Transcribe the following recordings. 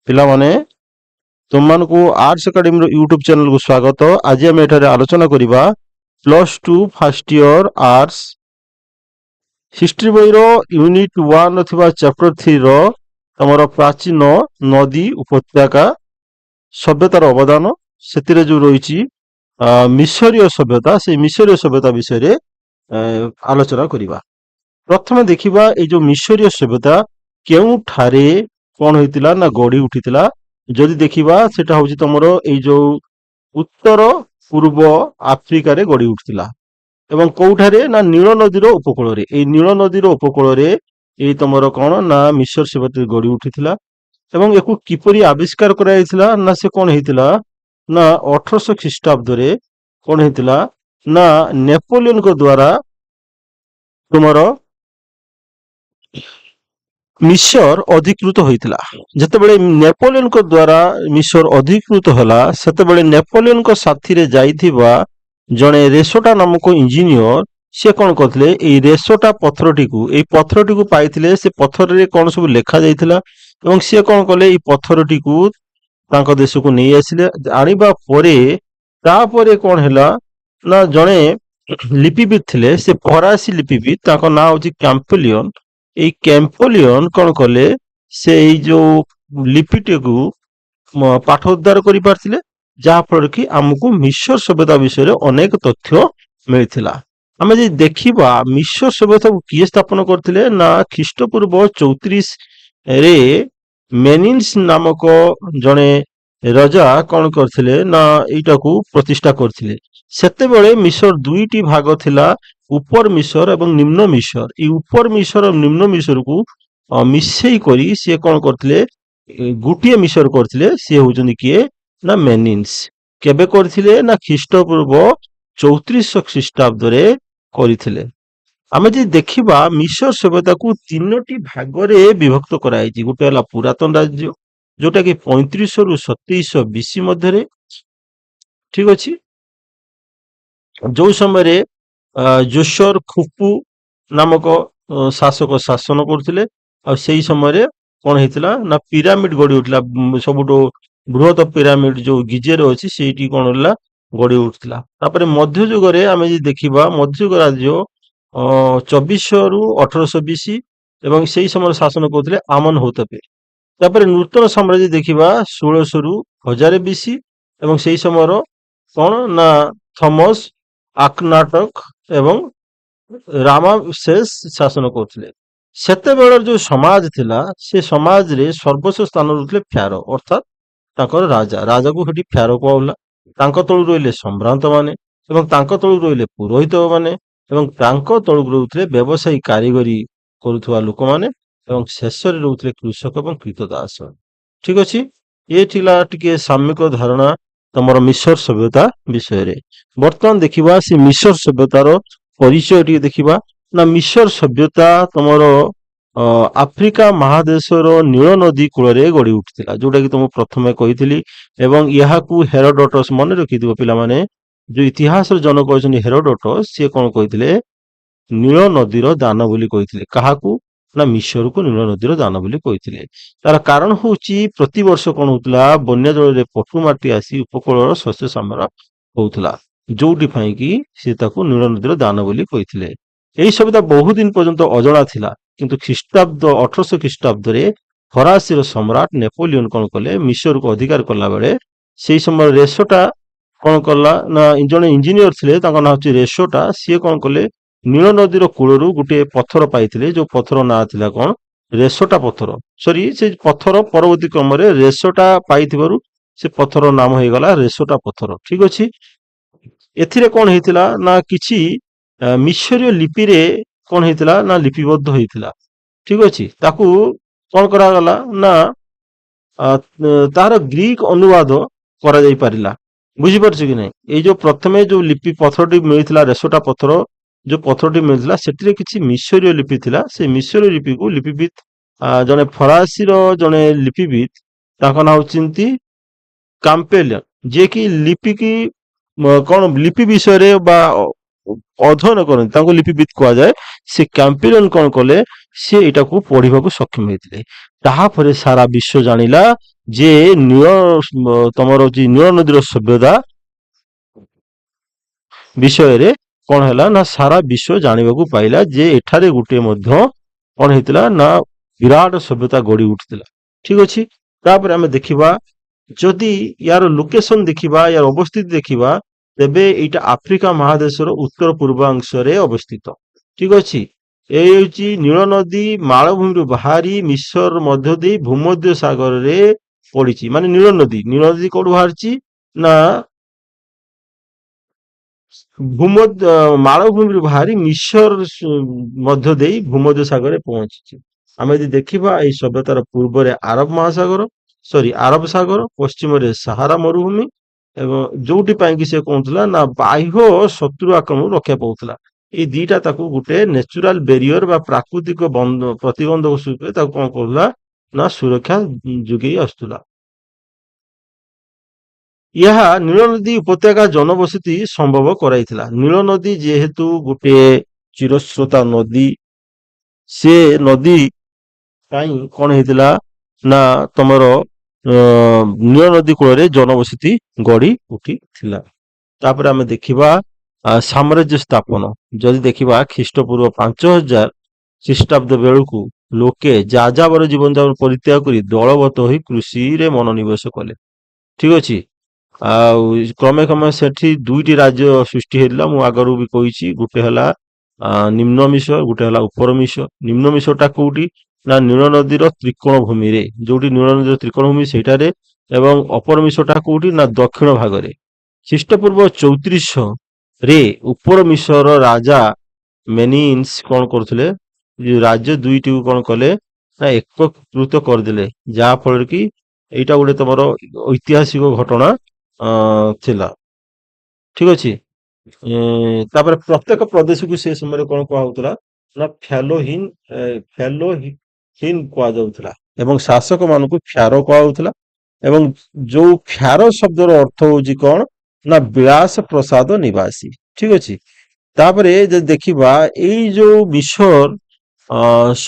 ପିଲାମାନେ ତୁମମାନଙ୍କୁ ଆର୍ଟ୍ସ ଏକାଡେମୀର ୟୁଟ୍ୟୁବ ଚ୍ୟାନେଲକୁ ସ୍ୱାଗତ। ଆଜି ଆମେ ଏଠାରେ ଆଲୋଚନା କରିବା +2 ଫାର୍ଷ୍ଟ ଇୟର ଆର୍ଟ୍ସ ହିଷ୍ଟ୍ରି ବହିର ୟୁନିଟ୍ 1 ଥିବା ଚାପ୍ଟର 3ର ତମର ପ୍ରାଚୀନ ନଦୀ ଉପତ୍ୟକା ସଭ୍ୟତାର ଅବଦାନ, ସେଥିରେ ଯେଉଁ ରହିଛି ମିଶରୀୟ ସଭ୍ୟତା, ସେଇ ମିଶରୀୟ ସଭ୍ୟତା ବିଷୟରେ ଆଲୋଚନା କରିବା। ପ୍ରଥମେ ଦେଖିବା ଏଇ ଯେଉଁ ମିଶରୀୟ ସଭ୍ୟତା କେଉଁଠାରେ କଣ ହେଇଥିଲା ନା ଗଢି ଉଠିଥିଲା। ଯଦି ଦେଖିବା ସେଟା ହଉଛି ତମର ଏଇ ଯୋଉ ଉତ୍ତର ପୂର୍ବ ଆଫ୍ରିକାରେ ଗଢି ଉଠିଥିଲା ଏବଂ କୋଉଠାରେ ନା ନୀଳ ନଦୀର ଉପକୂଳରେ। ଏଇ ନୀଳ ନଦୀର ଉପକୂଳରେ ଏଇ ତମର କଣ ନା ମିଶର ସଭ୍ୟତା ଗଢି ଉଠିଥିଲା। ଏବଂ ଏକୁ କିପରି ଆବିଷ୍କାର କରାଯାଇଥିଲା ନା ସେ କଣ ହେଇଥିଲା ନା 1800 ଖ୍ରୀଷ୍ଟାବ୍ଦରେ କଣ ହେଇଥିଲା ନା ନେପୋଲିୟନଙ୍କ ଦ୍ୱାରା ତୁମର ମିଶର ଅଧିକୃତ ହୋଇଥିଲା। ଯେତେବେଳେ ନେପୋଲିୟନଙ୍କ ଦ୍ୱାରା ମିଶର ଅଧିକୃତ ହେଲା, ସେତେବେଳେ ନେପୋଲିୟନଙ୍କ ସାଥିରେ ଯାଇଥିବା ଜଣେ ରେସୋଟା ନାମକ ଇଞ୍ଜିନିୟର ସେ କଣ କରିଥିଲେ, ଏଇ ରେସୋଟା ପଥରଟିକୁ ଏଇ ପଥରଟିକୁ ପାଇଥିଲେ। ସେ ପଥରରେ କଣ ସବୁ ଲେଖା ଯାଇଥିଲା ଏବଂ ସେ କଣ କଲେ, ଏଇ ପଥରଟିକୁ ତାଙ୍କ ଦେଶକୁ ନେଇ ଆସିଲେ। ଆଣିବା ପରେ ତାପରେ କଣ ହେଲା ନା ଜଣେ ଲିପିବିଦ ଥିଲେ, ସେ ଫରାସୀ ଲିପିବିଦ, ତାଙ୍କ ନାଁ ହଉଛି କ୍ୟାମ୍ପୋଲିୟନ। ଏଇ କ୍ୟାମ୍ପୋଲିୟନ କଣ କଲେ, ସେ ଏଇ ଯୋଉ ଲିପିଟିକୁ ପାଠ ଉଦ୍ଧାର କରିପାରିଥିଲେ, ଯାହା ଫଳରେ କି ଆମକୁ ମିଶର ସଭ୍ୟତା ବିଷୟରେ ଅନେକ ତଥ୍ୟ ମିଳିଥିଲା। ଆମେ ଯଦି ଦେଖିବା ମିଶର ସଭ୍ୟତାକୁ କିଏ ସ୍ଥାପନ କରିଥିଲେ ନା ଖ୍ରୀଷ୍ଟପୂର୍ବ 34ରେ ମେନିନ୍ସ ନାମକ ଜଣେ ରାଜା କଣ କରିଥିଲେ ନା ଏଇଟାକୁ ପ୍ରତିଷ୍ଠା କରିଥିଲେ। ସେତେବେଳେ ମିଶର ଦୁଇଟି ଭାଗ ଥିଲା, ଉପର ମିଶର ଏବଂ ନିମ୍ନ ମିଶର। ଏଇ ଉପର ମିଶର ଏବଂ ନିମ୍ନ ମିଶରକୁ ମିଶେଇ କରି ସିଏ କଣ କରିଥିଲେ, ଗୋଟିଏ ମିଶର କରିଥିଲେ। ସିଏ ହଉଛନ୍ତି କିଏ ନା ମେନିନ୍ସ। କେବେ କରିଥିଲେ ନା ଖ୍ରୀଷ୍ଟପୂର୍ବ 3400 ଖ୍ରୀଷ୍ଟାବ୍ଦରେ କରିଥିଲେ। ଆମେ ଯଦି ଦେଖିବା ମିଶର ସଭ୍ୟତାକୁ ତିନୋଟି ଭାଗରେ ବିଭକ୍ତ କରାଯାଇଛି। ଗୋଟେ ହେଲା ପୁରାତନ ରାଜ୍ୟ, ଯୋଉଟା କି 3500 ରୁ 2700 ବିସି ମଧ୍ୟରେ, ଠିକ ଅଛି। ଯୋଉ ସମୟରେ ଜୋସର ଖୁପୁ ନାମକ ଶାସକ ଶାସନ କରୁଥିଲେ, ଆଉ ସେଇ ସମୟରେ କଣ ହେଇଥିଲା ନା ପିରାମିଡ ଗଢି ଉଠିଲା। ସବୁଠୁ ବୃହତ ପିରାମିଡ ଯୋଉ ଗିଜେରେ ଅଛି ସେଇଠି କଣ ହେଲା ଗଢି ଉଠିଥିଲା। ତାପରେ ମଧ୍ୟଯୁଗରେ ଆମେ ଯଦି ଦେଖିବା, ମଧ୍ୟଯୁଗ ରାଜ୍ୟ 2400 ରୁ 1800 ବିସି ଏବଂ ସେଇ ସମୟରେ ଶାସନ କରୁଥିଲେ ଆମନ ହୌତପେ। ତାପରେ ନୂତନ ସାମ୍ରାଜ୍ୟ ଦେଖିବା 1600 ରୁ 1000 ବିସି ଏବଂ ସେଇ ସମୟର କଣ ନା ଥମସ ଆକନାଟକ ଏବଂ ରାମାଶେଷ ଶାସନ କରୁଥିଲେ। ସେତେବେଳର ଯୋଉ ସମାଜ ଥିଲା, ସେ ସମାଜରେ ସର୍ବୋଚ୍ଚ ସ୍ଥାନରେ ରହୁଥିଲେ ଫ୍ୟାରୋ, ଅର୍ଥାତ୍ ତାଙ୍କର ରାଜା। ରାଜାକୁ ସେଠି ଫ୍ୟାରୋ କୁହାଉଥିଲା। ତାଙ୍କ ତଳୁ ରହିଲେ ସମ୍ଭ୍ରାନ୍ତ ମାନେ ଏବଂ ତାଙ୍କ ତଳୁ ରହିଲେ ପୁରୋହିତ ମାନେ ଏବଂ ତାଙ୍କ ତଳକୁ ରହୁଥିଲେ ବ୍ୟବସାୟୀ କାରିଗରୀ କରୁଥିବା ଲୋକମାନେ ଏବଂ ଶେଷରେ ରହୁଥିଲେ କୃଷକ ଏବଂ କ୍ରୀତଦାସ। ଠିକ ଅଛି। ଏ ଥିଲା ଟିକେ ସାମ୍ୟିକ ଧାରଣା ତମର ମିଶର ସଭ୍ୟତା ବିଷୟରେ। ବର୍ତ୍ତମାନ ଦେଖିବା ସେ ମିଶର ସଭ୍ୟତାର ପରିଚୟ ଟିକେ ଦେଖିବା। ନା ମିଶର ସଭ୍ୟତା ତମର ଆଫ୍ରିକା ମହାଦେଶର ନୀଳ ନଦୀ କୂଳରେ ଗଢି ଉଠିଥିଲା, ଯୋଉଟା କି ତମକୁ ପ୍ରଥମେ କହିଥିଲି। ଏବଂ ଏହାକୁ ହେରୋଡୋଟସ, ମନେ ରଖିଥିବ ପିଲାମାନେ, ଯୋଉ ଇତିହାସର ଜନକ ଅଛନ୍ତି ହେରୋଡୋଟସ, ସିଏ କଣ କହିଥିଲେ, ନୀଳ ନଦୀର ଦାନ ବୋଲି କହିଥିଲେ। କାହାକୁ ନା ମିଶରକୁ ନୀଳ ନଦୀର ଦାନ ବୋଲି କହିଥିଲେ। ତାର କାରଣ ହଉଛି ପ୍ରତିବର୍ଷ କଣ ହଉଥିଲା, ବନ୍ୟା ଜଳରେ ପଟୁ ମାଟି ଆସି ଉପକୂଳର ଶସ୍ୟ ଶ୍ୟାମଳ ହଉଥିଲା, ଯୋଉଠି ପାଇଁ କି ସେ ତାକୁ ନୀଳ ନଦୀର ଦାନ ବୋଲି କହିଥିଲେ। ଏହି ସଭ୍ୟତା ବହୁଦିନ ପର୍ଯ୍ୟନ୍ତ ଅଜଣା ଥିଲା, କିନ୍ତୁ ଖ୍ରୀଷ୍ଟାବ୍ଦ 1800 ଖ୍ରୀଷ୍ଟାବ୍ଦରେ ଫରାସୀର ସମ୍ରାଟ ନେପୋଲିୟନ କଣ କଲେ, ମିଶରକୁ ଅଧିକାର କଲା ବେଳେ ସେଇ ସମୟରେ ରେସୋଟା କଣ କଲା ନା ଜଣେ ଇଞ୍ଜିନିୟର ଥିଲେ, ତାଙ୍କ ନାଁ ହଉଛି ରେସୋଟା। ସିଏ କଣ କଲେ, ନୀଳ ନଦୀର କୂଳରୁ ଗୋଟିଏ ପଥର ପାଇଥିଲେ, ଯୋଉ ପଥର ନାଁ ଥିଲା କଣ ରେସୋଟା ପଥର। ସରି, ସେ ପଥର ପରବର୍ତ୍ତୀ କ୍ରମରେ ରେସୋଟା ପାଇଥିବାରୁ ସେ ପଥର ନାମ ହେଇଗଲା ରେସୋଟା ପଥର। ଠିକ ଅଛି। ଏଥିରେ କଣ ହେଇଥିଲା ନା କିଛି ମିଶରୀୟ ଲିପିରେ କଣ ହେଇଥିଲା ନା ଲିପିବଦ୍ଧ ହେଇଥିଲା। ଠିକ ଅଛି। ତାକୁ କଣ କରାଗଲା ନା ତାହାର ଗ୍ରୀକ ଅନୁବାଦ କରାଯାଇ ପାରିଲା। ବୁଝିପାରୁଛ କି ନାହିଁ? ଏଇ ଯୋଉ ପ୍ରଥମେ ଯୋଉ ଲିପି ପଥରଟି ମିଳିଥିଲା, ରେସୋଟା ପଥର ଯୋଉ ପଥରଟି ମିଳିଥିଲା, ସେଥିରେ କିଛି ମିଶରୀୟ ଲିପି ଥିଲା। ସେ ମିଶରୀୟ ଲିପିକୁ ଲିପିବିଦ ଜଣେ ଫରାସୀର ଜଣେ ଲିପିବିଦ, ତାଙ୍କ ନାଁ ହଉଛନ୍ତି କାମ୍ପେଲିୟନ, ଯିଏକି ଲିପିକି କଣ ଲିପି ବିଷୟରେ ବା ଅଧ୍ୟୟନ କରନ୍ତି, ତାଙ୍କୁ ଲିପିବିଦ କୁହାଯାଏ। ସେ କ୍ୟାମ୍ପେଲିୟନ କଣ କଲେ, ସେ ଏଇଟାକୁ ପଢିବାକୁ ସକ୍ଷମ ହେଇଥିଲେ। ତାହାପରେ ସାରା ବିଶ୍ୱ ଜାଣିଲା ଯେ ନୀଳ ତମର ହଉଛି ନୀଳ ନଦୀର ସଭ୍ୟତା ବିଷୟରେ କଣ ହେଲା ନା ସାରା ବିଶ୍ଵ ଜାଣିବାକୁ ପାଇଲା ଯେ ଏଠାରେ ଗୋଟେ ମଧ୍ୟ କଣ ହେଇଥିଲା ନା ବିରାଟ ସଭ୍ୟତା ଗଢି ଉଠିଥିଲା। ଠିକ ଅଛି। ତାପରେ ଆମେ ଦେଖିବା ଯଦି ୟାର ଲୋକେସନ ଦେଖିବା ୟାର ଅବସ୍ଥିତି ଦେଖିବା ତେବେ ଏଇଟା ଆଫ୍ରିକା ମହାଦେଶର ଉତ୍ତର ପୂର୍ବାଂଶରେ ଅବସ୍ଥିତ। ଠିକ ଅଛି। ଏ ହେଉଛି ନୀଳ ନଦୀ ମାଳଭୂମିରୁ ବାହାରି ମିଶର ମଧ୍ୟ ଦେଇ ଭୂମଧ୍ୟ ସାଗରରେ ପଡିଛି। ମାନେ ନୀଳ ନଦୀ କୋଉଠୁ ବାହାରିଛି ନା ମାଳଭୂମିରୁ ବାହାରି ମିଶର ମଧ୍ୟ ଦେଇ ଭୂମଧ୍ୟ ସାଗରରେ ପହଞ୍ଚିଛି। ଆମେ ଯଦି ଦେଖିବା ଏଇ ସଭ୍ୟତାର ପୂର୍ବରେ ଆରବ ସାଗର, ପଶ୍ଚିମରେ ସାହାରା ମରୁଭୂମି ଏବଂ ଯୋଉଠି ପାଇଁକି ସେ କହୁଥିଲା ନା ବାହ୍ୟ ଶତ୍ରୁ ଆକ୍ରମଣରୁ ରକ୍ଷା ପାଉଥିଲା। ଏଇ ଦିଟା ତାକୁ ଗୋଟେ ନ୍ୟାଚୁରାଲ ବ୍ୟାରିୟର ବା ପ୍ରାକୃତିକ ପ୍ରତିବନ୍ଧକ ସ୍ୱରୂପ ତାକୁ କଣ କରୁଥିଲା ନା ସୁରକ୍ଷା ଯୋଗେଇ ଆସୁଥିଲା। ଏହା ନୀଳନଦୀ ଉପତ୍ୟକା ଜନବସତି ସମ୍ଭବ କରାଇଥିଲା। ନୀଳନଦୀ ଯେହେତୁ ଗୋଟିଏ ଚିରସ୍ରୋତା ନଦୀ, ସେ ନଦୀ ପାଇଁ କଣ ହେଇଥିଲା ନା ତମର ନୀଳ ନଦୀ କୂଳରେ ଜନବସତି ଗଢି ଉଠିଥିଲା। ତାପରେ ଆମେ ଦେଖିବା ସାମ୍ରାଜ୍ୟ ସ୍ଥାପନ। ଯଦି ଦେଖିବା ଖ୍ରୀଷ୍ଟପୂର୍ବ 5000 ଖ୍ରୀଷ୍ଟାବ୍ଦ ବେଳକୁ ଲୋକେ ଯାଯାବର ଜୀବନଯାପନ ପରିତ୍ୟାଗ କରି ଦଳବତ ହୋଇ କୃଷିରେ ମନୋନିବେଶ କଲେ। ଠିକ ଅଛି। ଆଉ କ୍ରମେ କ୍ରମେ ସେଠି ଦୁଇଟି ରାଜ୍ୟ ସୃଷ୍ଟି ହେଇଥିଲା। ମୁଁ ଆଗରୁ ବି କହିଛି, ଗୋଟେ ହେଲା ନିମ୍ନ ମିଶର, ଗୋଟେ ହେଲା ଉପର ମିଶର। ନିମ୍ନ ମିଶରଟା କୋଉଠି ନା ନୀଳ ନଦୀର ତ୍ରିକୋଣ ଭୂମିରେ, ଯୋଉଠି ନୀଳ ନଦୀର ତ୍ରିକୋଣ ଭୂମି ସେଇଟାରେ, ଏବଂ ଅପର ମିଶରଟା କୋଉଠି ନା ଦକ୍ଷିଣ ଭାଗରେ। ଖ୍ରୀଷ୍ଟପୂର୍ବ 3400 ରେ ଉପର ମିଶରର ରାଜା ମେନିନ୍ସ କଣ କରୁଥିଲେ, ରାଜ୍ୟ ଦୁଇଟିକୁ କଣ କଲେ ନା ଏକୀକୃତ କରିଦେଲେ, ଯାହା ଫଳରେ କି ଏଇଟା ଗୋଟେ ତମର ଐତିହାସିକ ଘଟଣା ଥିଲା। ଠିକ ଅଛି। ତାପରେ ପ୍ରତ୍ୟେକ ପ୍ରଦେଶକୁ ସେ ସମୟରେ କଣ କୁହାହଉଥିଲା ନା ଫ୍ୟାଲୋହିନ୍ କୁହାଯାଉଥିଲା ଏବଂ ଶାସକ ମାନଙ୍କୁ ଫ୍ୟାରୋ କୁହାଯାଉଥିଲା। ଏବଂ ଯୋଉ ଫ୍ୟାରୋ ଶବ୍ଦର ଅର୍ଥ ହଉଛି କଣ ନା ବିଳାସ ପ୍ରସାଦ ନିବାସୀ। ଠିକ ଅଛି। ତାପରେ ଯଦି ଦେଖିବା ଏଇ ଯୋଉ ମିଶର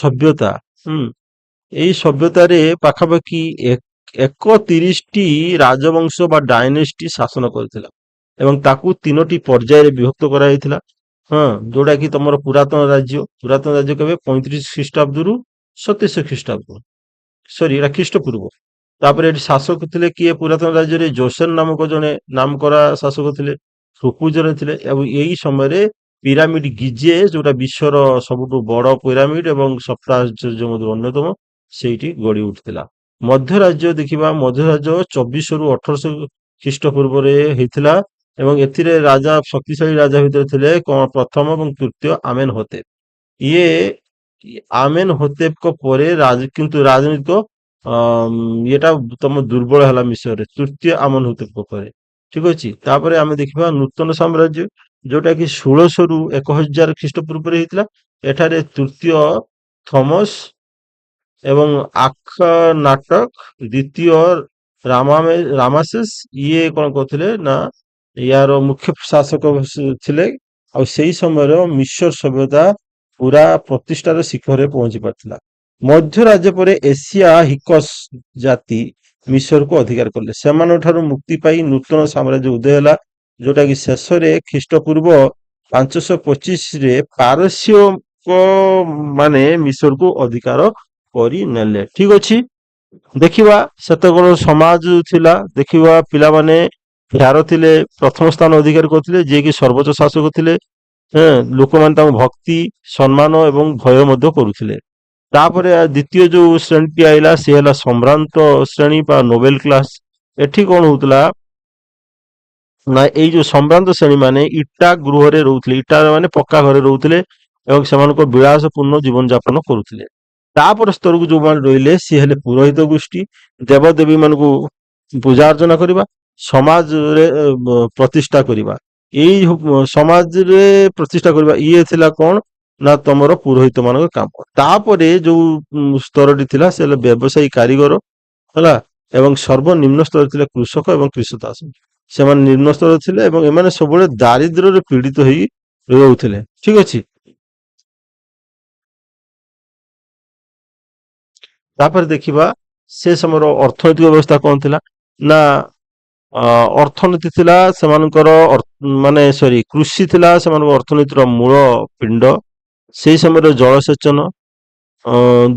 ସଭ୍ୟତା, ଏଇ ସଭ୍ୟତାରେ ପାଖାପାଖି 31ଟି ରାଜବଂଶ ବା ଡାଇନେଷ୍ଟି ଶାସନ କରିଥିଲା ଏବଂ ତାକୁ 3ଟି ପର୍ଯ୍ୟାୟରେ ବିଭକ୍ତ କରାଯାଇଥିଲା। ହଁ, ଯୋଉଟା କି ତମର ପୁରାତନ ରାଜ୍ୟ କେବେ 35 ଖ୍ରୀଷ୍ଟାବ୍ଦରୁ 2700 ଖ୍ରୀଷ୍ଟାବ୍ଦ, ସରି ଏଟା ଖ୍ରୀଷ୍ଟପୂର୍ବ। ତାପରେ ଏଠି ଶାସକ ଥିଲେ କିଏ ପୁରାତନ ରାଜ୍ୟରେ ଜୋସେନ ନାମକ ଜଣେ ନାମକରା ଶାସକ ଥିଲେ, ସୁପୁଜରେ ଥିଲେ। ଏବଂ ଏଇ ସମୟରେ ପିରାମିଡ ଗିଜେ, ଯୋଉଟା ବିଶ୍ୱର ସବୁଠୁ ବଡ ପିରାମିଡ ଏବଂ ସପ୍ତ ଆଶ୍ଚର୍ଯ୍ୟ ମଧ୍ୟରୁ ଅନ୍ୟତମ, ସେଇଠି ଗଢି ଉଠିଥିଲା। ମଧ୍ୟ ରାଜ୍ୟ ଦେଖିବା, ମଧ୍ୟ ରାଜ୍ୟ 2400 ରୁ 1800 ଖ୍ରୀଷ୍ଟପୂର୍ବରେ ହେଇଥିଲା ଏବଂ ଏଥିରେ ଶକ୍ତିଶାଳୀ ରାଜା ଭିତରେ ଥିଲେ କଣ ପ୍ରଥମ ଏବଂ ତୃତୀୟ ଆମେନ ହୋତେପ। ଇଏ ଆମେନ ହୋତେପଙ୍କ ପରେ କିନ୍ତୁ ରାଜନୈତିକ ଇଏଟା ତମ ଦୁର୍ବଳ ହେଲା ମିଶରରେ ତୃତୀୟ ଆମନ ହୋତେପଙ୍କ ପରେ। ଠିକ ଅଛି। ତାପରେ ଆମେ ଦେଖିବା ନୂତନ ସାମ୍ରାଜ୍ୟ, ଯୋଉଟା କି 1600 ରୁ 1000 ଖ୍ରୀଷ୍ଟପୂର୍ବରେ ହେଇଥିଲା। ଏଠାରେ ତୃତୀୟ ଥମସ ଏବଂ ଆଖନାଟକ, ଦ୍ୱିତୀୟ ରାମାସେସ, ଇଏ କଣ କରୁଥିଲେ ନା ୟାର ମୁଖ୍ୟ ଶାସକ ଥିଲେ। ଆଉ ସେଇ ସମୟର ମିଶର ସଭ୍ୟତା ପୁରା ପ୍ରତିଷ୍ଠାର ଶିଖରରେ ପହଞ୍ଚି ପାରିଥିଲା। ମଧ୍ୟ ରାଜ୍ୟ ପରେ ଏସିଆ ହିକସ ଜାତି ମିଶରକୁ ଅଧିକାର କଲେ। ସେମାନଙ୍କ ଠାରୁ ମୁକ୍ତି ପାଇ ନୂତନ ସାମ୍ରାଜ୍ୟ ଉଦୟ ହେଲା, ଯୋଉଟା କି ଶେଷରେ ଖ୍ରୀଷ୍ଟପୂର୍ବ 525ରେ ପାରସ୍ୟଙ୍କ ମାନେ ମିଶରକୁ ଅଧିକାର କରିନେଲେ। ଠିକ ଅଛି। ଦେଖିବା ସେତେବେଳେ ସମାଜ ଥିଲା, ଦେଖିବା ପିଲାମାନେ ଫ୍ୟାରୋ ଥିଲେ, ପ୍ରଥମ ସ୍ଥାନ ଅଧିକାର କରୁଥିଲେ, ଯିଏକି ସର୍ବୋଚ୍ଚ ଶାସକ ଥିଲେ। ଲୋକମାନେ ତାଙ୍କୁ ଭକ୍ତି, ସମ୍ମାନ ଏବଂ ଭୟ ମଧ୍ୟ କରୁଥିଲେ। ତାପରେ ଦ୍ୱିତୀୟ ଯୋଉ ଶ୍ରେଣୀଟି ଆଇଲା, ସେ ହେଲା ସମ୍ଭ୍ରାନ୍ତ ଶ୍ରେଣୀ ବା ନୋବେଲ କ୍ଲାସ। ଏଠି କଣ ହଉଥିଲା ନା ଏଇ ଯୋଉ ସମ୍ଭ୍ରାନ୍ତ ଶ୍ରେଣୀ ମାନେ ଇଟା ଗୃହରେ ରହୁଥିଲେ, ଇଟା ମାନେ ପକ୍କା ଘରେ ରହୁଥିଲେ ଏବଂ ସେମାନଙ୍କ ବିଳାସପୂର୍ଣ୍ଣ ଜୀବନ ଯାପନ କରୁଥିଲେ। ତାପରେ ସ୍ତରକୁ ଯୋଉମାନେ ରହିଲେ ସିଏ ହେଲେ ପୁରୋହିତ ଗୋଷ୍ଠୀ, ଦେବଦେବୀ ମାନଙ୍କୁ ପୂଜା ଅର୍ଚ୍ଚନା କରିବା, ସମାଜରେ ପ୍ରତିଷ୍ଠା କରିବା। ଏଇ ସମାଜରେ ପ୍ରତିଷ୍ଠା କରିବା ଇଏ ଥିଲା କଣ ନା ତମର ପୁରୋହିତ ମାନଙ୍କ କାମ। ତାପରେ ଯୋଉ ସ୍ତରଟି ଥିଲା ସେ ହେଲେ ବ୍ୟବସାୟୀ କାରିଗର ହେଲା, ଏବଂ ସର୍ବନିମ୍ନ ସ୍ତରରେ ଥିଲେ କୃଷକ ଏବଂ କୃଷଦାସ। ସେମାନେ ନିମ୍ନ ସ୍ତରରେ ଥିଲେ ଏବଂ ଏମାନେ ସବୁବେଳେ ଦାରିଦ୍ର୍ୟରେ ପୀଡିତ ହେଇ ରହୁଥିଲେ। ଠିକ ଅଛି। ତାପରେ ଦେଖିବା ସେ ସମୟର ଅର୍ଥନୈତିକ ବ୍ୟବସ୍ଥା କଣ ଥିଲା ନା ଅର୍ଥନୀତି ଥିଲା ସେମାନଙ୍କର ମାନେ କୃଷି ଥିଲା ସେମାନଙ୍କ ଅର୍ଥନୀତିର ମୂଳ ପିଣ୍ଡ। ସେଇ ସମୟରେ ଜଳସେଚନ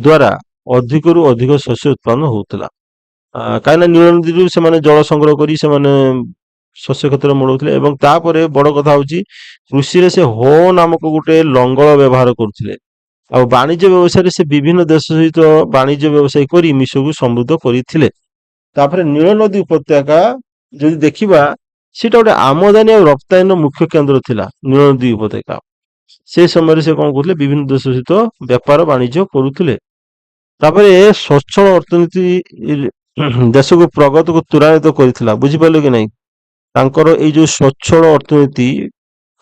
ଦ୍ୱାରା ଅଧିକରୁ ଅଧିକ ଶସ୍ୟ ଉତ୍ପାଦନ ହଉଥିଲା। କାହିଁକିନା ନୀଳ ନଦୀରୁ ସେମାନେ ଜଳ ସଂଗ୍ରହ କରି ସେମାନେ ଶସ୍ୟ କ୍ଷେତ୍ରରେ ମଡ଼ଉଥିଲେ ଏବଂ ତାପରେ ବଡ କଥା ହଉଛି କୃଷିରେ ସେ ହୋ ନାମକ ଗୋଟେ ଲଙ୍ଗଳ ବ୍ୟବହାର କରୁଥିଲେ। ଆଉ ବାଣିଜ୍ୟ ବ୍ୟବସାୟରେ ସେ ବିଭିନ୍ନ ଦେଶ ସହିତ ବାଣିଜ୍ୟ ବ୍ୟବସାୟ କରି ମିଶକୁ ସମୃଦ୍ଧ କରିଥିଲେ। ତାପରେ ନୀଳ ନଦୀ ଉପତ୍ୟକା ଯଦି ଦେଖିବା ସେଟା ଗୋଟେ ଆମଦାନୀ ଆଉ ରପ୍ତାନୀର ମୁଖ୍ୟ କେନ୍ଦ୍ର ଥିଲା ନୀଳ ନଦୀ ଉପତ୍ୟକା। ସେ ସମୟରେ ସେ କଣ କରୁଥିଲେ ବିଭିନ୍ନ ଦେଶ ସହିତ ବେପାର ବାଣିଜ୍ୟ କରୁଥିଲେ। ତାପରେ ସ୍ୱଚ୍ଛଳ ଅର୍ଥନୀତି ଦେଶକୁ ପ୍ରଗତିକୁ ତ୍ୱରାନ୍ୱିତ କରିଥିଲା। ବୁଝିପାରିଲେ କି ନାହିଁ? ତାଙ୍କର ଏଇ ଯୋଉ ସ୍ୱଚ୍ଛଳ ଅର୍ଥନୀତି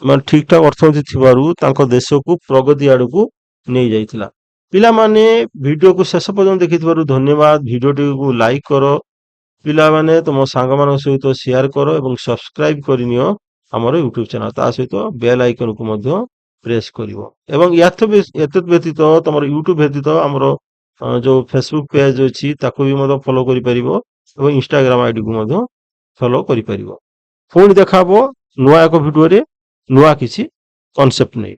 ମାନେ ଠିକ ଠାକ ଅର୍ଥନୀତି ଥିବାରୁ ତାଙ୍କ ଦେଶକୁ ପ୍ରଗତି ଆଡକୁ ନେଇଯାଇଥିଲା। ପିଲାମାନେ ଭିଡିଓକୁ ଶେଷ ପର୍ଯ୍ୟନ୍ତ ଦେଖିଥିବାରୁ ଧନ୍ୟବାଦ। ଭିଡିଓଟିକୁ ଲାଇକ୍ କର, ପିଲାମାନେ ତମ ସାଙ୍ଗମାନଙ୍କ ସହିତ ସେୟାର କର ଏବଂ ସବସ୍କ୍ରାଇବ କରିନିଅ ଆମର ୟୁଟ୍ୟୁବ ଚ୍ୟାନେଲ। ତା ସହିତ ବେଲ୍ ଆଇକନକୁ ମଧ୍ୟ ପ୍ରେସ୍ କରିବ। ଏବଂ ଏତଦ୍ ବ୍ୟତୀତ ତମର ୟୁଟ୍ୟୁବ ବ୍ୟତୀତ ଆମର ଯୋଉ ଫେସବୁକ୍ ପେଜ୍ ଅଛି ତାକୁ ବି ମଧ୍ୟ ଫଲୋ କରିପାରିବ ଏବଂ ଇନଷ୍ଟାଗ୍ରାମ ଆଇଡିକୁ ମଧ୍ୟ ଫଲୋ କରିପାରିବ। ପୁଣି ଦେଖା ହବ ନୂଆ ଏକ ଭିଡିଓରେ ନୂଆ କିଛି କନସେପ୍ଟ ନେଇ।